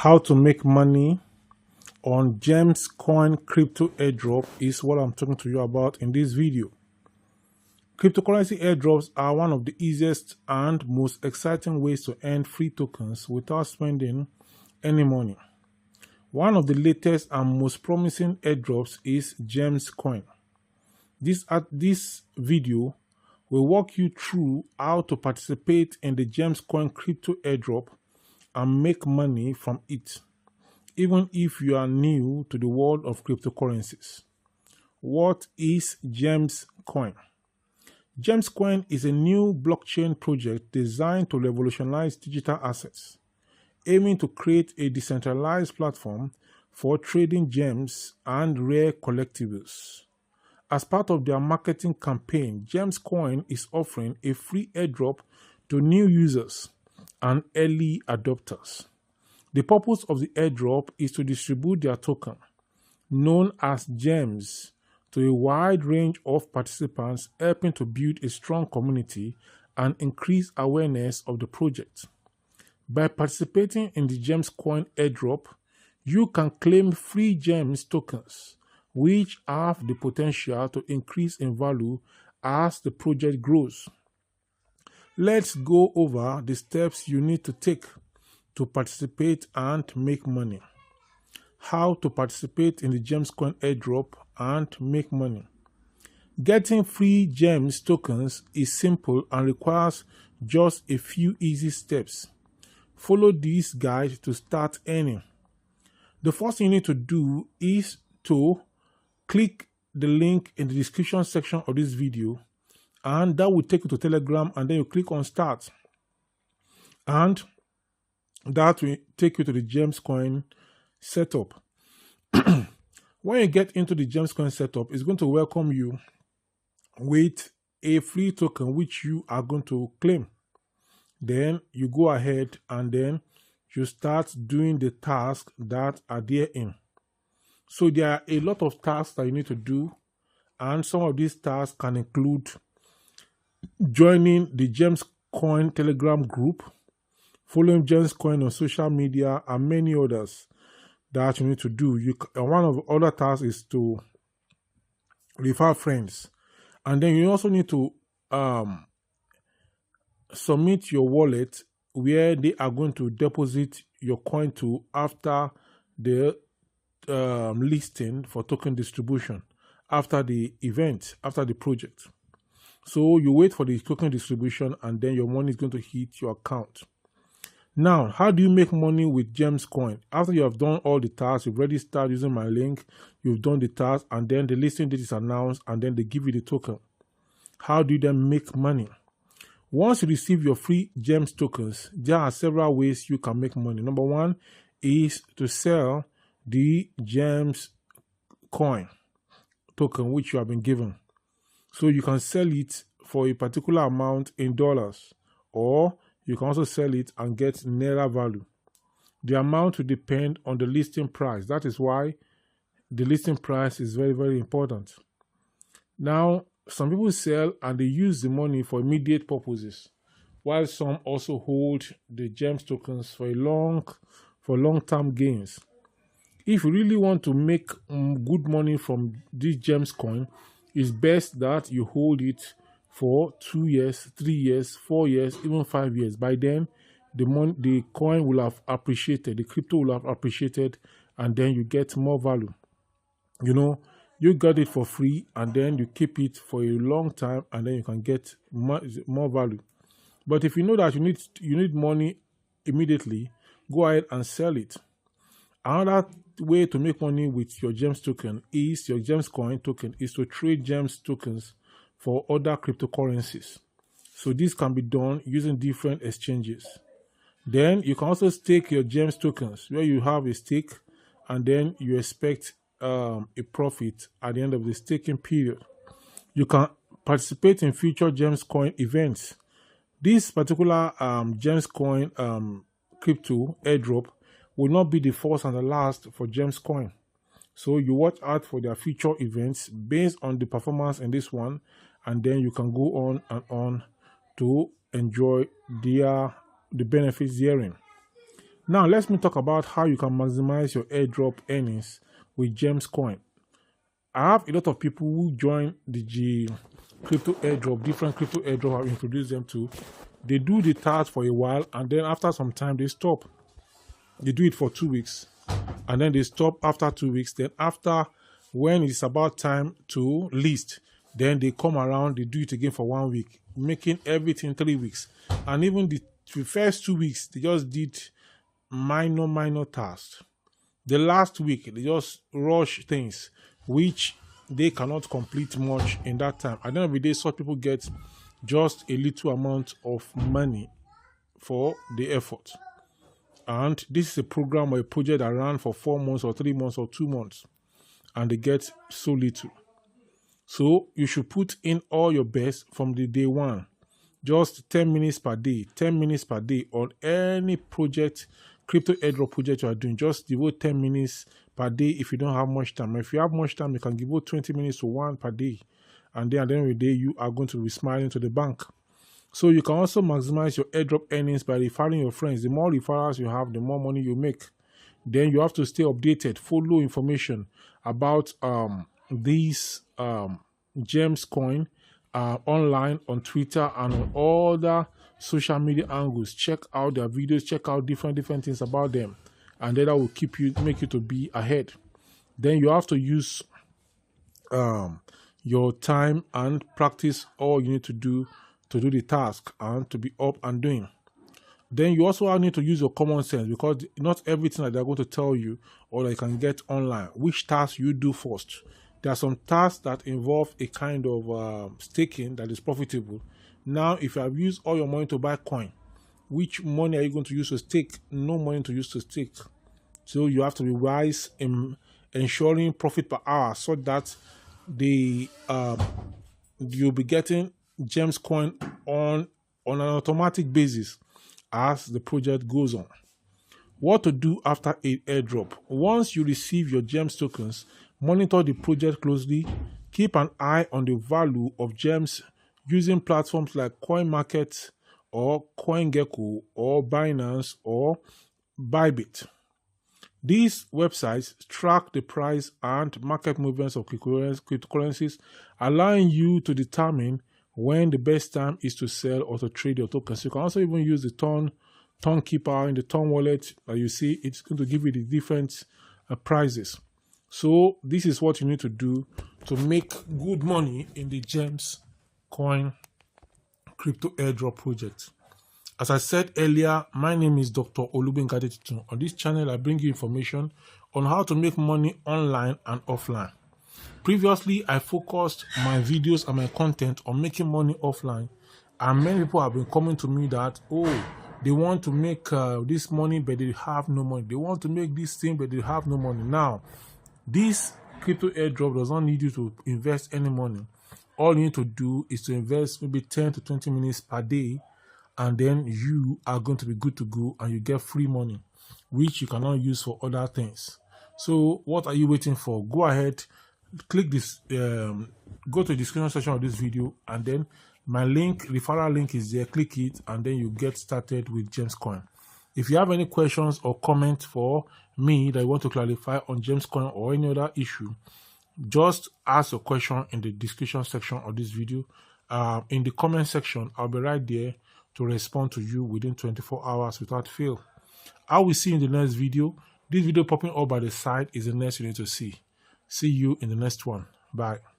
How to make money on GemzCoin Crypto Airdrop is what I'm talking to you about in this video. Cryptocurrency airdrops are one of the easiest and most exciting ways to earn free tokens without spending any money. One of the latest and most promising airdrops is GemzCoin. This video will walk you through how to participate in the GemzCoin Crypto Airdrop and make money from it, even if you are new to the world of cryptocurrencies. What is GemzCoin? GemzCoin is a new blockchain project designed to revolutionize digital assets, aiming to create a decentralized platform for trading gems and rare collectibles. As part of their marketing campaign, GemzCoin is offering a free airdrop to new users and early adopters. The purpose of the airdrop is to distribute their token, known as GEMZ, to a wide range of participants, helping to build a strong community and increase awareness of the project. By participating in the GemzCoin airdrop, you can claim free GEMZ tokens, which have the potential to increase in value as the project grows. Let's go over the steps you need to take to participate and make money. How to participate in the GemzCoin airdrop and make money. Getting free GEMZ tokens is simple and requires just a few easy steps. Follow this guide to start earning. The first thing you need to do is to click the link in the description section of this video, and that will take you to Telegram, and then you click on start, and that will take you to the GemzCoin setup. When you get into the GemzCoin setup, it's going to welcome you with a free token which you are going to claim. Then you go ahead and then you start doing the tasks that are therein. So there are a lot of tasks that you need to do, and some of these tasks can include joining the GemzCoin Telegram group, following GemzCoin on social media, and many others that you need to do. One of the other tasks is to refer friends, and then you also need to submit your wallet where they are going to deposit your coin to after the listing for token distribution, after the event, after the project. So you wait for the token distribution, and then your money is going to hit your account. Now, how do you make money with GemzCoin? After you have done all the tasks, you've already started using my link, you've done the task, and then the listing date is announced, and then they give you the token. How do you then make money? Once you receive your free GEMZ tokens, there are several ways you can make money. Number one is to sell the GemzCoin token which you have been given. So you can sell it for a particular amount in dollars, or you can also sell it and get Naira value. The amount will depend on the listing price. That is why the listing price is very, very important. Now, some people sell and they use the money for immediate purposes, while some also hold the GEMZ tokens for long-term gains. If you really want to make good money from this GemzCoin, it's best that you hold it for 2 years, 3 years, 4 years, even 5 years. By then, the coin will have appreciated, the crypto will have appreciated, and then you get more value. You know, you got it for free, and then you keep it for a long time, and then you can get more value. But if you know that you need money immediately, go ahead and sell it. Another way to make money with your GEMZ token is your GemzCoin token is to trade GEMZ tokens for other cryptocurrencies. So this can be done using different exchanges. Then you can also stake your GEMZ tokens, where you have a stake and then you expect a profit at the end of the staking period. You can participate in future GemzCoin events. This particular GemzCoin crypto airdrop will not be the first and the last for GemzCoin. So you watch out for their future events based on the performance in this one, and then you can go on and on to enjoy the benefits therein. Now, let me talk about how you can maximize your airdrop earnings with GemzCoin. I have a lot of people who join the crypto airdrop, different crypto airdrop I've introduced them to. They do the task for a while, and then after some time, they stop. They do it for 2 weeks, and then they stop after 2 weeks. Then after, when it's about time to list, then they come around, they do it again for 1 week, making everything 3 weeks. And even the first 2 weeks, they just did minor tasks. The last week, they just rush things, which they cannot complete much in that time. At the end of the day, such people get just a little amount of money for the effort. And this is a program or a project that ran for 4 months or 3 months or 2 months, and they get so little. So you should put in all your best from the day one. Just 10 minutes per day, 10 minutes per day on any project, crypto airdrop project you are doing. Just devote 10 minutes per day if you don't have much time. If you have much time, you can devote 20 minutes to one per day. And then at the end of the day, you are going to be smiling to the bank. So you can also maximize your airdrop earnings by referring your friends. The more referrals you have, the more money you make. Then you have to stay updated, follow information about these GemzCoin online on Twitter and on other social media angles. Check out their videos, check out different things about them, and then that will make you to be ahead. Then you have to use your time and practice all you need to do the task and to be up and doing. Then you also need to use your common sense, because not everything that they're going to tell you or that you can get online, which task you do first. There are some tasks that involve a kind of staking that is profitable. Now, if you have used all your money to buy coin, which money are you going to use to stake? No money to use to stake. So you have to be wise in ensuring profit per hour, so that you'll be getting GemzCoin on an automatic basis as the project goes on. What to do after a airdrop? Once you receive your GEMZ tokens, monitor the project closely. Keep an eye on the value of GEMZ using platforms like CoinMarket or CoinGecko or Binance or Bybit. These websites track the price and market movements of cryptocurrencies, allowing you to determine when the best time is to sell or to trade your tokens. You can also even use the Ton Keeper in the Ton wallet that you see. It's going to give you the different prices. So this is what you need to do to make good money in the GemzCoin Crypto Airdrop project. As I said earlier, my name is Dr. Olubengadetitun. On this channel, I bring you information on how to make money online and offline. Previously, I focused my videos and my content on making money offline, and many people have been coming to me that, they want to make this money, but they have no money. They want to make this thing, but they have no money. Now, this crypto airdrop does not need you to invest any money. All you need to do is to invest maybe 10 to 20 minutes per day, and then you are going to be good to go, and you get free money, which you cannot use for other things. So what are you waiting for? Go ahead, click this, go to the description section of this video, and then my referral link is there. Click it, and then you get started with GemzCoin. If you have any questions or comments for me that you want to clarify on GemzCoin or any other issue, just ask your question in the description section of this video. In the comment section, I'll be right there to respond to you within 24 hours without fail. I will see you in the next video. This video popping up by the side is the next you need to see. See you in the next one. Bye.